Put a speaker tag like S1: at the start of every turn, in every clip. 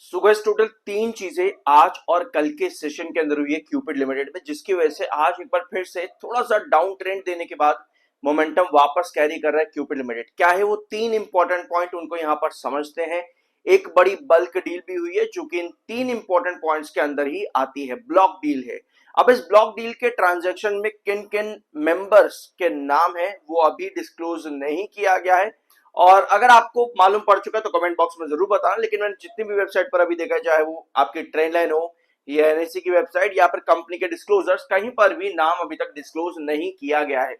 S1: So guys total तीन चीजें आज और कल के सेशन के अंदर हुई है क्यूपिड लिमिटेड में, जिसकी वजह से आज एक बार फिर से थोड़ा सा डाउन ट्रेंड देने के बाद मोमेंटम वापस कैरी कर रहा है क्यूपिड लिमिटेड। क्या है वो तीन इंपॉर्टेंट पॉइंट, उनको यहां पर समझते हैं। एक बड़ी बल्क डील भी हुई है जो कि इन तीन इंपॉर्टेंट पॉइंट्स के अंदर ही आती है, ब्लॉक डील है। अब इस ब्लॉक डील के ट्रांजैक्शन में किन किन मेंबर्स के नाम है वो अभी डिस्क्लोज नहीं किया गया है, और अगर आपको मालूम पड़ चुका है तो कमेंट बॉक्स में जरूर बताना। लेकिन मैंने जितनी भी वेबसाइट पर अभी देखा है, चाहे वो आपकी ट्रेंड लाइन हो या एनएससी की वेबसाइट या फिर कंपनी के डिस्क्लोजर्स, कहीं पर भी नाम अभी तक डिस्क्लोज नहीं किया गया है।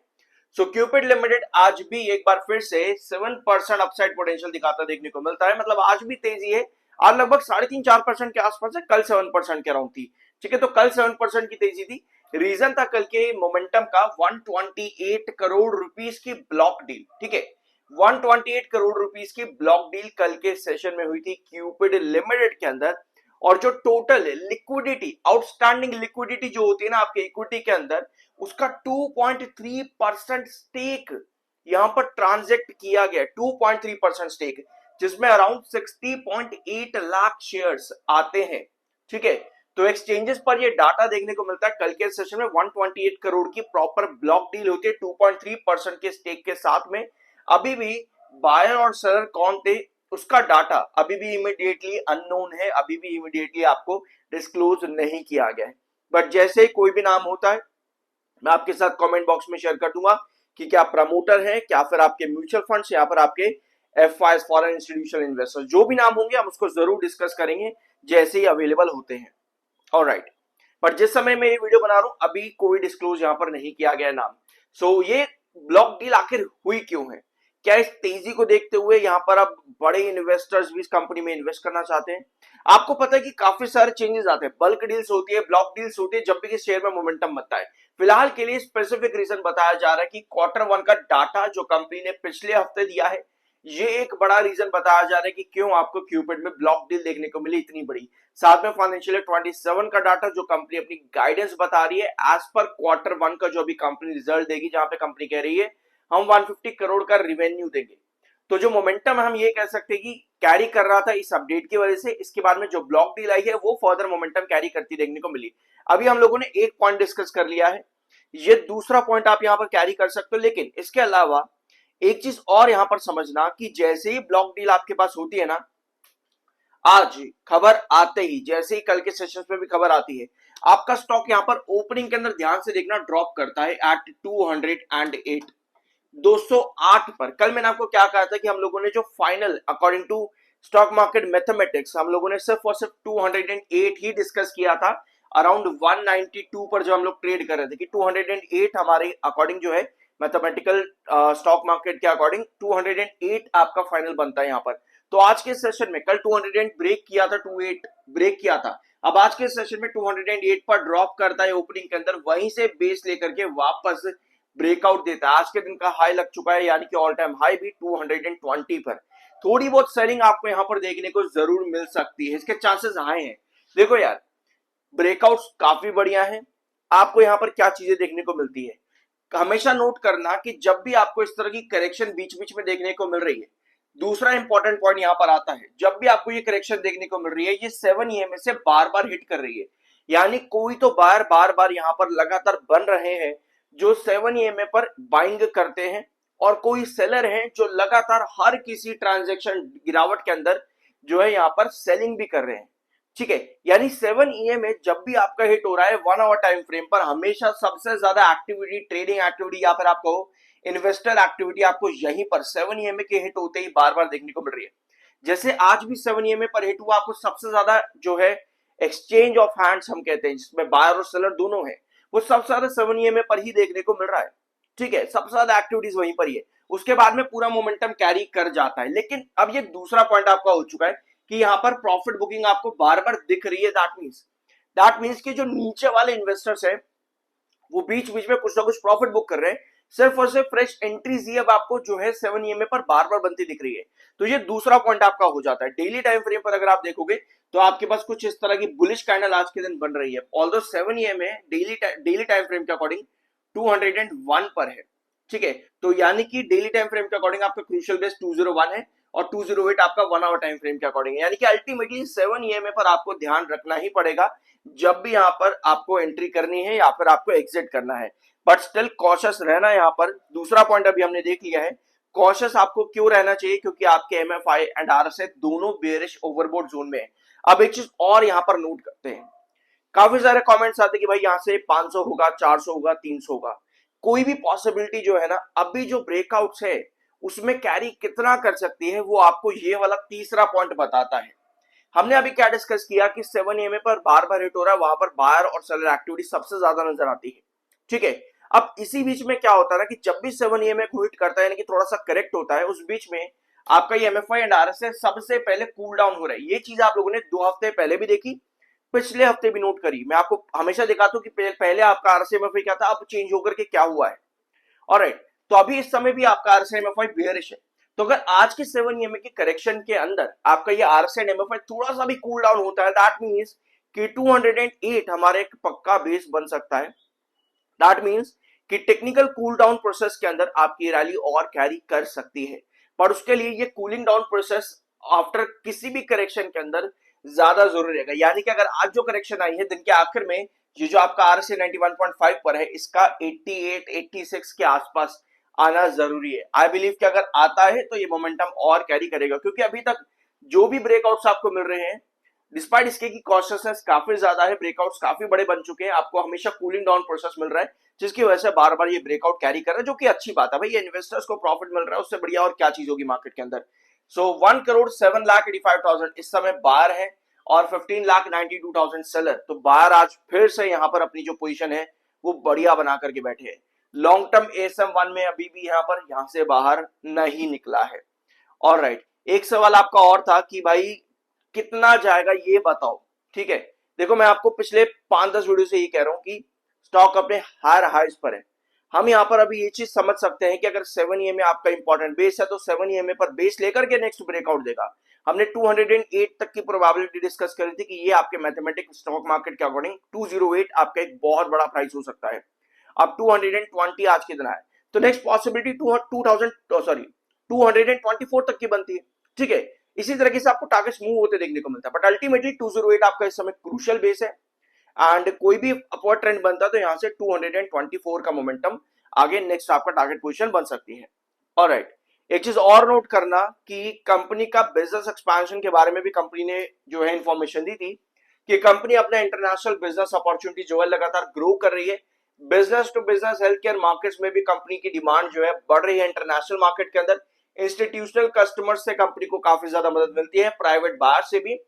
S1: सो क्यूपिड लिमिटेड आज भी एक बार फिर से 7% अपसाइड पोटेंशियल दिखाता देखने को मिलता है। मतलब आज भी तेजी है, आज लगभग 3.5-4% के आसपास है, कल 7% के अराउंड थी। ठीक है, तो कल 7% की तेजी थी। रीजन था कल के मोमेंटम का 128 करोड़ रुपीस की ब्लॉक डील। ठीक है, 128 करोड़ रुपीस की ब्लॉक डील कल के सेशन में हुई थी क्यूपिड लिमिटेड के अंदर। और जो टोटल लिक्विडिटी, आउटस्टैंडिंग लिक्विडिटी जो होती है ना आपके इक्विटी के अंदर, उसका 2.3% स्टेक यहां पर ट्रांजेक्ट किया गया। 2.3% स्टेक, जिसमें अराउंड 60.8 लाख शेयर्स आते हैं। ठीक है, तो एक्सचेंजेस पर ये डाटा देखने को मिलता है। कल के सेशन में 128 करोड़ की प्रॉपर ब्लॉक डील होती है 2.3% के स्टेक के साथ में। अभी भी बायर और सेलर कौन थे उसका डाटा अभी भी इमीडिएटली अननोन है, अभी भी इमीडिएटली आपको डिस्क्लोज नहीं किया गया है। बट जैसे ही कोई भी नाम होता है मैं आपके साथ कमेंट बॉक्स में शेयर कर दूंगा कि क्या प्रमोटर है, क्या फिर आपके म्यूचुअल फंड्स या फिर आपके एफआईएस, फॉरेन इंस्टीट्यूशनल इन्वेस्टर, जो भी नाम होंगे हम उसको जरूर डिस्कस करेंगे जैसे ही अवेलेबल होते हैं। ऑलराइट, पर जिस समय मैं ये वीडियो बना रहा हूं अभी कोई डिस्क्लोज यहां पर नहीं किया गया नाम। सो ये ब्लॉक डील आखिर हुई क्यों है? क्या इस तेजी को देखते हुए यहां पर अब बड़े इन्वेस्टर्स भी इस कंपनी में इन्वेस्ट करना चाहते हैं? आपको पता है कि काफी सारे चेंजेस आते हैं, बल्क डील्स होती है, ब्लॉक डील्स होती है, जब भी शेयर में मोमेंटम बनता है। फिलहाल के लिए स्पेसिफिक रीजन बताया जा रहा है कि क्वार्टर 1 का डाटा जो कंपनी ने पिछले हफ्ते दिया है, ये एक बड़ा रीजन बताया जा रहा है कि क्यों आपको क्यूपिड में ब्लॉक डील देखने को मिली इतनी बड़ी। साथ में फाइनेंशियल 27 का डाटा जो कंपनी अपनी गाइडेंस बता रही है एज पर क्वार्टर 1 का, जो भी कंपनी रिजल्ट देगी, जहां पे कंपनी कह रही है हम 150 करोड़ का रिवेन्यू देंगे। तो जो मोमेंटम हम ये कह सकते हैं कि कैरी कर रहा था इस अपडेट की वजह से, इसके बाद में जो ब्लॉक डील आई है वो फर्दर मोमेंटम कैरी करती देखने को मिली। अभी हम लोगों ने एक पॉइंट डिस्कस कर लिया है, ये दूसरा पॉइंट आप यहां पर कैरी कर सकते हो। लेकिन इसके अलावा एक चीज और यहां पर समझना कि जैसे ही ब्लॉक डील आपके पास होती है ना, आज खबर आते ही, जैसे ही कल के सेशंस में भी खबर आती है, आपका स्टॉक यहां पर ओपनिंग के अंदर ध्यान से देखना ड्रॉप करता है एट 208, 208 पर। कल मैंने आपको क्या कहा था कि हम लोगों ने जो final according to stock market mathematics, हम लोगों ने सिर्फ और सिर्फ 208 ही डिस्कस किया था। अराउंड 192 पर जो हम लोग ट्रेड कर रहे थे कि 208 हमारे अकॉर्डिंग जो है मैथमेटिकल स्टॉक मार्केट के अकॉर्डिंग 208 आपका फाइनल बनता है यहां पर। तो आज के सेशन में कल 208 ब्रेक किया था, 28 ब्रेक किया था। अब आज के सेशन में 208 पर ड्रॉप करता है ओपनिंग के अंदर, वहीं से बेस लेकर के वापस ब्रेकआउट देता है। आज के दिन का हाई लग चुका है, यानी कि ऑल टाइम हाई भी 220 पर। थोड़ी बहुत सेलिंग आपको यहां पर देखने को जरूर मिल सकती है, इसके चांसेस हाई हैं। देखो यार, ब्रेकआउट्स काफी बढ़िया है। आपको यहां पर क्या चीजें देखने को मिलती है, हमेशा नोट करना कि जब भी आपको इस तरह की करेक्शन बीच बीच में देखने को मिल रही है, दूसरा इंपॉर्टेंट पॉइंट यहां पर आता है, जब भी आपको ये करेक्शन देखने को मिल रही है, ये 7 ईएमए से बार बार हिट कर रही है। यानी कोई तो बार बार यहां पर लगातार बन रहे हैं जो 7 ईएमए पर बाइंग करते हैं, और कोई सेलर हैं जो लगातार हर किसी ट्रांजैक्शन गिरावट के अंदर जो है यहां पर सेलिंग भी कर रहे हैं। ठीक है, यानी 7 ईएमए जब भी आपका हिट हो रहा है 1 आवर टाइम फ्रेम पर, हमेशा सबसे ज्यादा एक्टिविटी, ट्रेडिंग एक्टिविटी या फिर आपको इन्वेस्टर एक्टिविटी आपको यहीं पर 7 ईएमए के हिट होते ही बार बार देखने को मिल रही है। जैसे आज भी 7 ईएमए पर हिट हुआ, आपको सबसे ज्यादा जो है एक्सचेंज ऑफ हैंड्स हम कहते हैं, जिसमें बायर और सेलर दोनों है, वो सबसे ज्यादा 7 ईएमए पर ही देखने को मिल रहा है। ठीक है, सबसे ज्यादा एक्टिविटीज वहीं पर ही है, उसके बाद में पूरा मोमेंटम कैरी कर जाता है। लेकिन अब ये दूसरा पॉइंट आपका हो चुका है कि यहां पर प्रॉफिट बुकिंग आपको बार बार दिख रही है। दैट मीन्स कि जो नीचे वाले इन्वेस्टर्स है वो बीच बीच में कुछ ना कुछ प्रॉफिट बुक कर रहे हैं। सिर्फ और सिर्फ फ्रेश एंट्रीज ही अब आपको जो है 7 ईएमए पर बार बार बनती दिख रही है। तो ये दूसरा पॉइंट आपका हो जाता है। डेली टाइम फ्रेम पर अगर आप देखोगे तो आपके पास कुछ इस तरह की बुलिश कैंडल आज के दिन बन रही है। Although 7 EMA daily time frame के अकॉर्डिंग 201 पर है। ठीक है, तो यानी कि डेली टाइम फ्रेम के अकॉर्डिंग आपका क्रूशियल बेस 201 है, और 208 आपका 1 आवर टाइम फ्रेम के अकॉर्डिंग है। यानी कि अल्टीमेटली 7 ईएमए पर आपको ध्यान रखना ही पड़ेगा जब भी यहाँ पर आपको एंट्री करनी है या फिर आपको एग्जिट करना है, बट स्टिल कॉशियस रहना। यहाँ पर दूसरा पॉइंट अभी हमने देख लिया है, कॉशियस आपको क्यों रहना चाहिए, क्योंकि आपके एमएफआई एंड आरएसआई दोनों बेयरिश ओवरबोट जोन में है। अब एक चीज और यहाँ पर नोट करते हैं, काफी सारे कमेंट्स आते हैं कि भाई यहाँ से 500 होगा, 400 होगा, 300 होगा। कोई भी पॉसिबिलिटी जो है ना, अभी जो ब्रेकआउट्स है उसमें कैरी कितना कर सकती है वो आपको ये वाला तीसरा पॉइंट बताता है। हमने अभी क्या डिस्कस किया कि 7 ईएमए पर बार बार हिट हो रहा है, वहां पर बायर और सेलर एक्टिविटी सबसे ज्यादा नजर आती है। ठीक है, अब इसी बीच में क्या होता है ना कि जब भी 7 ईएमए को हिट करता है यानी कि थोड़ा सा करेक्ट होता है, उस बीच में आपका ये एमएफआई एंड आरएसआई सबसे पहले कूल डाउन हो रहा है। ये चीज आप लोगों ने 2 हफ्ते पहले भी देखी, पिछले हफ्ते भी नोट करी। मैं आपको हमेशा दिखाता हूं कि पहले आपका आरएसआई एमएफआई क्या था, अब चेंज होकर के क्या हुआ है। ऑलराइट, तो अभी इस समय भी आपका आरएसआई एमएफआई बेयरिश है। तो अगर आज के 7 ईएमए के करेक्शन के अंदर आपका ये आरएसआई एमएफआई थोड़ा सा भी कूल डाउन होता है, दैट मींस कि 208 हमारे एक पक्का बेस बन सकता है। दैट मींस कि टेक्निकल कूल डाउन प्रोसेस के अंदर आपकी रैली और कैरी कर सकती है, पर उसके लिए ये कूलिंग डाउन प्रोसेस आफ्टर किसी भी करेक्शन के अंदर ज्यादा जरूरी रहेगा। यानी कि अगर आज जो करेक्शन आई है दिन के आखिर में, ये जो आपका आरएसआई 91.5 पर है, इसका 88 86 के आसपास आना जरूरी है। आई बिलीव कि अगर आता है तो ये मोमेंटम और कैरी करेगा, क्योंकि अभी तक जो भी ब्रेकआउट्स आपको मिल रहे हैं, डिस्पाइट इसके की कॉशियसनेस काफी ज्यादा है, ब्रेकआउट्स काफी बड़े बन चुके हैं, आपको हमेशा कूलिंग डाउन प्रोसेस मिल रहा है, जिसकी वजह से बार बार ये ब्रेकआउट कैरी कर रहा है, जो कि अच्छी बात है भाई। इन्वेस्टर्स को प्रॉफिट मिल रहा है, उससे बढ़िया और क्या चीज होगी मार्केट के अंदर। सो 1,07,85,000 इस समय बाहर है और 15,92,000 सेलर। तो बाहर आज फिर से यहाँ पर अपनी जो पोजीशन है वो बढ़िया बना करके बैठे हैं। लॉन्ग टर्म ASM1 में अभी भी यहाँ से बाहर नहीं निकला है। ऑलराइट, एक सवाल आपका और था कि भाई कितना जाएगा ये बताओ। ठीक है, देखो मैं आपको पिछले 5-10 वीडियो से ये कह रहा हूं कि स्टॉक अपने हायर हाइज पर है। हम यहाँ पर अभी ये चीज समझ सकते हैं कि अगर 7 ईएमए आपका इंपॉर्टेंट बेस है तो 7 ईएमए पर बेस लेकर के नेक्स्ट ब्रेकआउट देगा। हमने 208 तक की प्रोबेबिलिटी डिस्कस करी थी कि ये आपके मैथमेटिक्स स्टॉक मार्केट के अकॉर्डिंग 208 आपका एक बहुत बड़ा प्राइस हो सकता है। अब 220 आज के दिन आए तो नेक्स्ट पॉसिबिलिटी 224 तक की बनती है। ठीक है, इसी तरीके से आपको टारगेट्स मूव होते देखने को मिलता है, बट अल्टीमेटली 208 आपका इस समय क्रूशियल बेस है एंड कोई भी अपवर्ड ट्रेंड बनता है तो यहां से 224 का मोमेंटम आगे नेक्स्ट आपका टारगेट पोजीशन बन सकती है। ऑलराइट, एक चीज और नोट करना कि कंपनी का बिजनेस एक्सपेंशन के बारे में भी कंपनी ने जो है इंफॉर्मेशन दी थी कि कंपनी अपना इंटरनेशनल बिजनेस अपॉर्चुनिटी जो है लगातार ग्रो कर रही है। Business to business health care markets में भी कंपनी की डिमांड जो है बढ़ रही है इंटरनेशनल मार्केट के अंदर। इंस्टीट्यूशनल कस्टमर्स से कंपनी को काफी ज्यादा मदद मिलती है, प्राइवेट बायर से भी,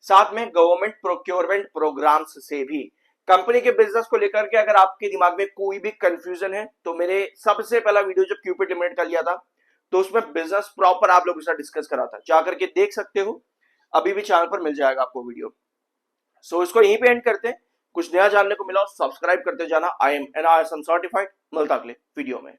S1: साथ में गवर्नमेंट प्रोक्योरमेंट प्रोग्राम्स से भी। कंपनी के बिजनेस को लेकर के अगर आपके दिमाग में कोई भी कंफ्यूजन है तो मेरे सबसे पहला वीडियो जब क्यूपिड लिमिटेड का लिया था तो उसमें बिजनेस प्रॉपर आप लोगों के साथ डिस्कस करा था, जाकर के देख सकते हो, अभी भी चैनल पर मिल जाएगा आपको वीडियो। सो इसको यहीं पे एंड करते हैं। कुछ नया जानने को मिला सब्सक्राइब करते जाना। I am NISM certified. मिलता अगले वीडियो में।